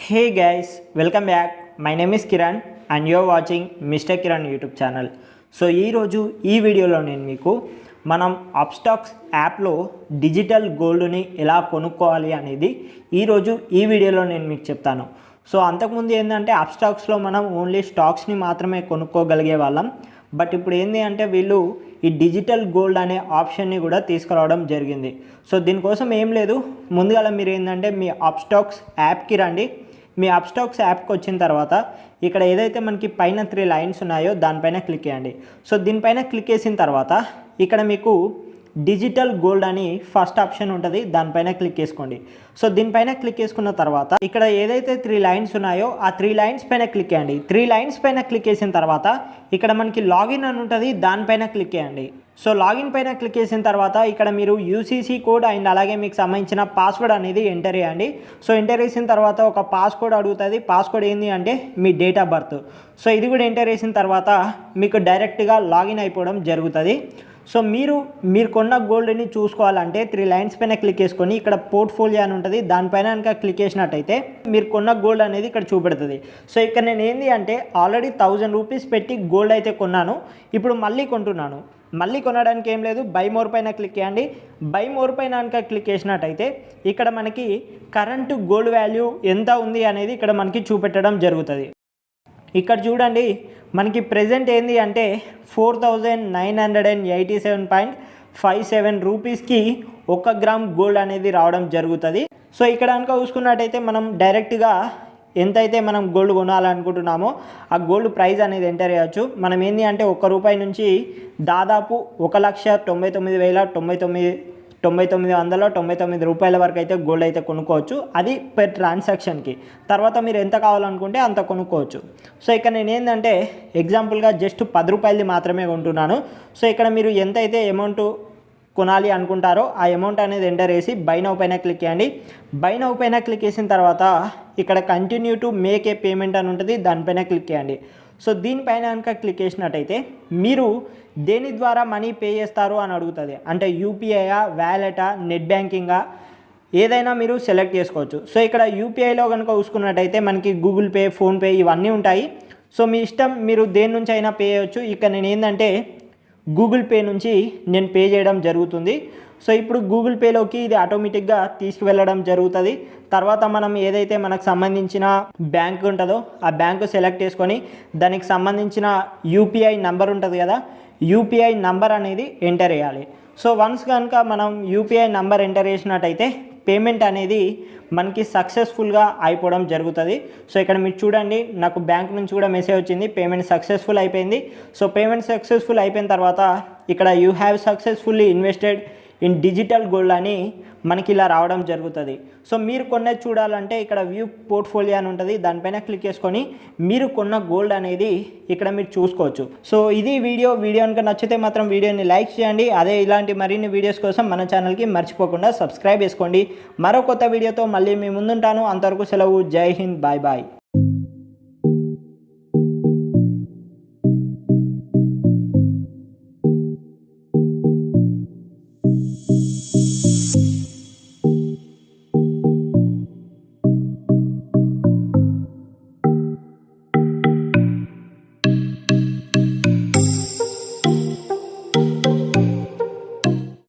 Hey guys, welcome back. My name is Kiran and you are watching Mr. Kiran YouTube channel. So ఈరోజు ఈ వీడియోలో నేను మీకు మనం అప్స్టాక్స్ యాప్లో డిజిటల్ గోల్డ్ని ఎలా కొనుక్కోవాలి అనేది ఈరోజు ఈ వీడియోలో నేను మీకు చెప్తాను. సో అంతకుముందు ఏంటంటే అప్స్టాక్స్లో మనం ఓన్లీ స్టాక్స్ని మాత్రమే కొనుక్కోగలిగే వాళ్ళం. బట్ ఇప్పుడు ఏంటి అంటే వీళ్ళు ఈ డిజిటల్ గోల్డ్ అనే ఆప్షన్ని కూడా తీసుకురావడం జరిగింది. సో దీనికోసం ఏం లేదు, ముందుగా మీరు ఏంటంటే మీ అప్స్టాక్స్ యాప్కి రండి. మీ అప్స్టాక్స్ యాప్కి వచ్చిన తర్వాత ఇక్కడ ఏదైతే మనకి పైన 3 లైన్స్ ఉన్నాయో దానిపైన క్లిక్ చేయండి. సో దీనిపైన క్లిక్ చేసిన తర్వాత ఇక్కడ మీకు డిజిటల్ గోల్డ్ అని ఫస్ట్ ఆప్షన్ ఉంటుంది, దానిపైన క్లిక్ చేసుకోండి. సో దీనిపైన క్లిక్ చేసుకున్న తర్వాత ఇక్కడ ఏదైతే 3 లైన్స్ ఉన్నాయో ఆ 3 లైన్స్ పైన క్లిక్ చేయండి. 3 లైన్స్ పైన క్లిక్ చేసిన తర్వాత ఇక్కడ మనకి లాగిన్ అని ఉంటుంది, దానిపైన క్లిక్ చేయండి. సో లాగిన్ పైన క్లిక్ చేసిన తర్వాత ఇక్కడ మీరు యూసీసీ కోడ్ అండ్ అలాగే మీకు సంబంధించిన పాస్వర్డ్ అనేది ఎంటర్ చేయండి. సో ఎంటర్ చేసిన తర్వాత ఒక పాస్కోడ్ అడుగుతుంది. పాస్కోడ్ ఏంటి అంటే మీ డేట్ ఆఫ్ బర్త్. సో ఇది కూడా ఎంటర్ చేసిన తర్వాత మీకు డైరెక్ట్గా లాగిన్ అయిపోవడం జరుగుతుంది. సో మీరు కొన్న గోల్డ్ని చూసుకోవాలంటే 3 లైన్స్ పైన క్లిక్ చేసుకొని ఇక్కడ పోర్ట్ఫోలియో అని ఉంటుంది, దానిపైన కనుక క్లిక్ చేసినట్టయితే మీరు కొన్న గోల్డ్ అనేది ఇక్కడ చూపెడుతుంది. సో ఇక్కడ నేను ఏంటి అంటే ఆల్రెడీ 1000 రూపీస్ పెట్టి గోల్డ్ అయితే కొన్నాను, ఇప్పుడు మళ్ళీ కొంటున్నాను. మళ్ళీ కొనడానికి ఏం లేదు, బై మోర్ పైన క్లిక్ చేయండి. బై మోర్ పైన కనుక క్లిక్ చేసినట్టయితే ఇక్కడ మనకి కరెంటు గోల్డ్ వాల్యూ ఎంత ఉంది అనేది ఇక్కడ మనకి చూపెట్టడం జరుగుతుంది. ఇక్కడ చూడండి మనకి ప్రెజెంట్ ఏంది అంటే 4987.57 రూపీస్కి 1 గ్రామ్ గోల్డ్ అనేది రావడం జరుగుతుంది. సో ఇక్కడ కనుక చూసుకున్నట్టయితే మనం డైరెక్ట్గా ఎంతైతే మనం గోల్డ్ కొనాలనుకుంటున్నామో ఆ గోల్డ్ ప్రైస్ అనేది ఎంటర్ చేయవచ్చు. మనం ఏంటి అంటే ₹1 నుంచి దాదాపు 1,99,9999 రూపాయల వరకు అయితే గోల్డ్ అయితే కొనుక్కోవచ్చు. అది పెర్ ట్రాన్సాక్షన్కి. తర్వాత మీరు ఎంత కావాలనుకుంటే అంత కొనుక్కోవచ్చు. సో ఇక్కడ నేను ఏంటంటే ఎగ్జాంపుల్గా జస్ట్ ₹10 మాత్రమే కొంటున్నాను. సో ఇక్కడ మీరు ఎంతైతే అమౌంట్ కొనాలి అనుకుంటారో ఆ అమౌంట్ అనేది ఎంటర్ చేసి బై నౌ పైన క్లిక్ చేయండి. బై నౌ పైన క్లిక్ చేసిన తర్వాత ఇక్కడ continue to make a payment అని ఉంటుంది, దానిపైన క్లిక్ చేయండి. సో దీనిపైన కనుక క్లిక్ చేసినట్టయితే మీరు దేని ద్వారా మనీ పే చేస్తారు అని అడుగుతుంది. అంటే యూపీఐయా, వ్యాలెటా, నెట్ బ్యాంకింగా, ఏదైనా మీరు సెలెక్ట్ చేసుకోవచ్చు. సో ఇక్కడ యూపీఐలో కనుక చూసుకున్నట్టయితే మనకి గూగుల్ పే, ఫోన్పే ఇవన్నీ ఉంటాయి. సో మీ ఇష్టం, మీరు దేని నుంచి అయినా పే చేయవచ్చు. ఇక్కడ నేను ఏంటంటే గూగుల్ పే నుంచి నేను పే చేయడం జరుగుతుంది. సో ఇప్పుడు గూగుల్ పేలోకి ఇది ఆటోమేటిక్గా తీసుకువెళ్ళడం జరుగుతుంది. తర్వాత మనం ఏదైతే మనకు సంబంధించిన బ్యాంక్ ఉంటుందో ఆ బ్యాంకు సెలెక్ట్ చేసుకొని దానికి సంబంధించిన యూపీఐ నంబర్ ఉంటుంది కదా, యూపీఐ నంబర్ అనేది ఎంటర్ చేయాలి. సో వన్స్ కనుక మనం యూపీఐ నంబర్ ఎంటర్ చేసినట్టయితే పేమెంట్ అనేది మనకి సక్సెస్ఫుల్గా అయిపోవడం జరుగుతుంది. సో ఇక్కడ మీరు చూడండి, నాకు బ్యాంక్ నుంచి కూడా మెసేజ్ వచ్చింది, పేమెంట్ సక్సెస్ఫుల్ అయిపోయింది. సో పేమెంట్ సక్సెస్ఫుల్ అయిపోయిన తర్వాత ఇక్కడ you have successfully invested in digital gold అని మనకి ఇలా రావడం జరుగుతుంది. సో మీరు కొన్నది చూడాలంటే ఇక్కడ వ్యూ పోర్ట్ఫోలియో అని ఉంటుంది, దానిపైన క్లిక్ చేసుకొని మీరు కొన్న గోల్డ్ అనేది ఇక్కడ మీరు చూసుకోవచ్చు. సో ఇది వీడియో కనుక నచ్చితే మాత్రం వీడియోని లైక్ చేయండి. అదే ఇలాంటి మరిన్ని వీడియోస్ కోసం మన ఛానల్కి మర్చిపోకుండా సబ్స్క్రైబ్ చేసుకోండి. మరో కొత్త వీడియోతో మళ్ళీ మీ ముందుంటాను. అంతవరకు సెలవు. జై హింద్, బాయ్ బాయ్.